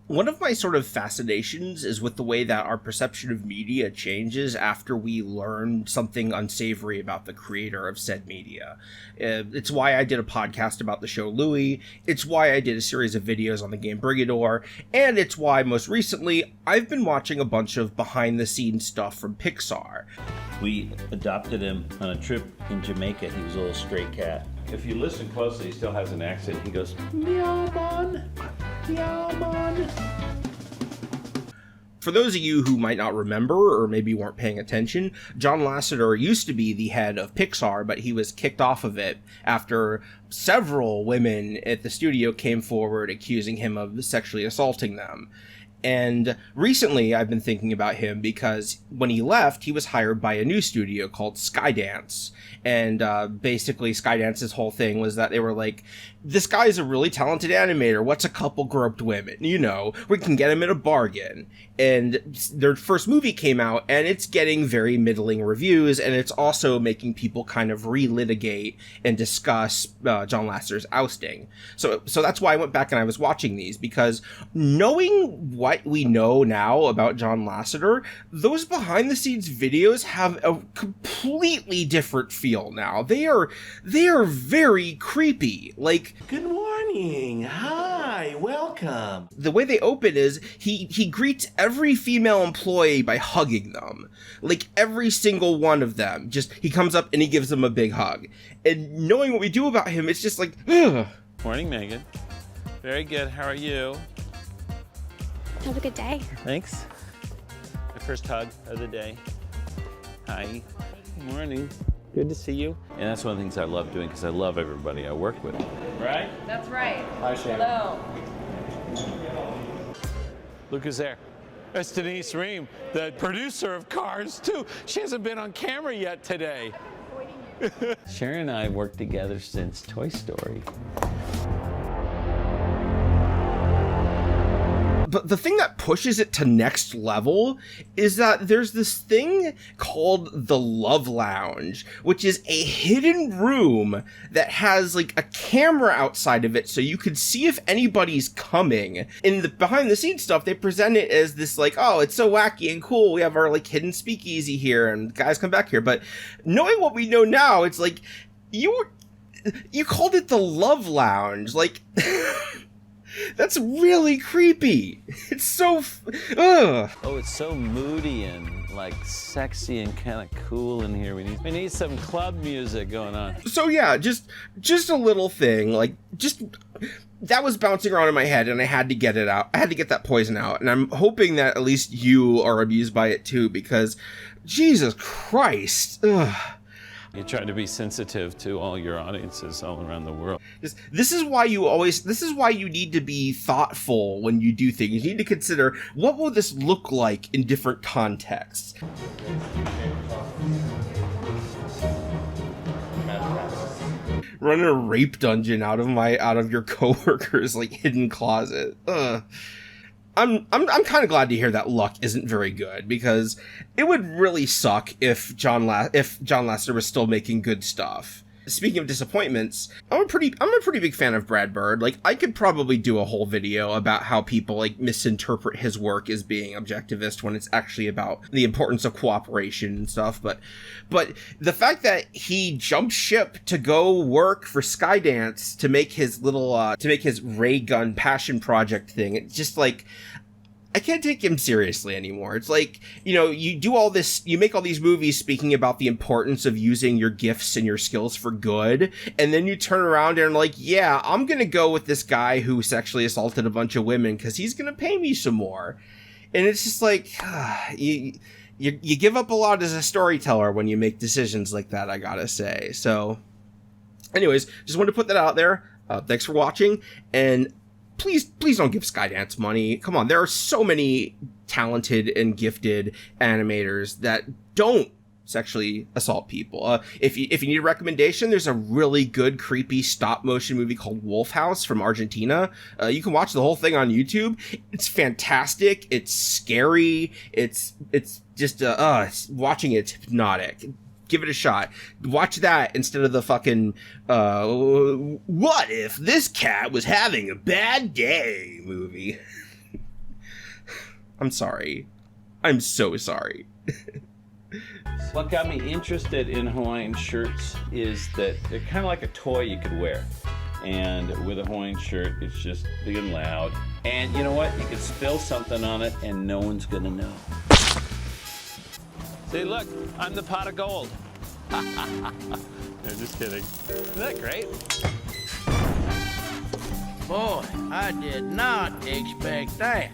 One of my sort of fascinations is with the way that our perception of media changes after we learn something unsavory about the creator of said media. It's why I did a podcast about the show Louie, it's why I did a series of videos on the game Brigador, and it's why most recently I've been watching a bunch of behind-the-scenes stuff from Pixar. We adopted him on a trip in Jamaica. He was a little stray cat. If you listen closely, he still has an accent. He goes, meow man, meow man. For those of you who might not remember, or maybe weren't paying attention, John Lasseter used to be the head of Pixar, but he was kicked off of it after several women at the studio came forward accusing him of sexually assaulting them. And recently I've been thinking about him because when he left, he was hired by a new studio called Skydance. And basically Skydance's whole thing was that they were like, this guy's a really talented animator. What's a couple groped women? You know, we can get him at a bargain. And their first movie came out and it's getting very middling reviews. And it's also making people kind of relitigate and discuss John Lasseter's ousting. So that's why I went back and I was watching these, because knowing what we know now about John Lasseter, those behind the scenes videos have a completely different feel now. They are very creepy. Like, good morning. Hi, welcome. The way they open is he greets every female employee by hugging them. Like, every single one of them. Just, he comes up and he gives them a big hug. And knowing what we do about him, it's just like, ugh. Morning, Megan. Very good. How are you? Have a good day. Thanks. My first hug of the day. Hi. Morning. Good to see you. And that's one of the things I love doing, because I love everybody I work with. Right? That's right. Hi, Shannon. Hello. Look who's there. That's Denise Ream, the producer of Cars 2. She hasn't been on camera yet today. Sharon and I worked together since Toy Story. But the thing that pushes it to next level is that there's this thing called the Love Lounge, which is a hidden room that has like a camera outside of it so you can see if anybody's coming. In the behind the scenes stuff, they present it as this like, oh, it's so wacky and cool. We have our like hidden speakeasy here and guys come back here. But knowing what we know now, it's like, you called it the Love Lounge. Like... That's really creepy. It's so... ugh. Oh, it's so moody and like sexy and kind of cool in here. We need some club music going on. So yeah, just a little thing, like, just... that was bouncing around in my head and I had to get it out. I had to get that poison out. And I'm hoping that at least you are abused by it too, because Jesus Christ. Ugh. You try to be sensitive to all your audiences all around the world. This is why you need to be thoughtful when you do things. You need to consider, what will this look like in different contexts? Running a rape dungeon out of your coworker's like hidden closet. Ugh. I'm kind of glad to hear that luck isn't very good, because it would really suck if John Lasseter was still making good stuff. Speaking of disappointments, I'm a pretty big fan of Brad Bird. Like, I could probably do a whole video about how people like misinterpret his work as being objectivist when it's actually about the importance of cooperation and stuff. But the fact that he jumped ship to go work for Skydance to make his his ray gun passion project thing, it's just like, I can't take him seriously anymore. It's like, you do all this, you make all these movies speaking about the importance of using your gifts and your skills for good, and then you turn around and like, yeah, I'm gonna go with this guy who sexually assaulted a bunch of women because he's gonna pay me some more. And it's just like, you give up a lot as a storyteller when you make decisions like that, I gotta say. So, anyways, just wanted to put that out there. Thanks for watching, and please don't give Skydance money. Come on, there are so many talented and gifted animators that don't sexually assault people. If you need a recommendation, there's a really good creepy stop motion movie called Wolf House from Argentina. You can watch the whole thing on YouTube. It's fantastic. It's scary. It's just watching it's hypnotic. Give it a shot. Watch that instead of the fucking, what if this cat was having a bad day movie? I'm sorry. I'm so sorry. What got me interested in Hawaiian shirts is that they're kind of like a toy you could wear. And with a Hawaiian shirt, it's just big and loud. And you know what? You could spill something on it and no one's gonna know. See, look, I'm the pot of gold. No, just kidding. Isn't that great? Boy, I did not expect that.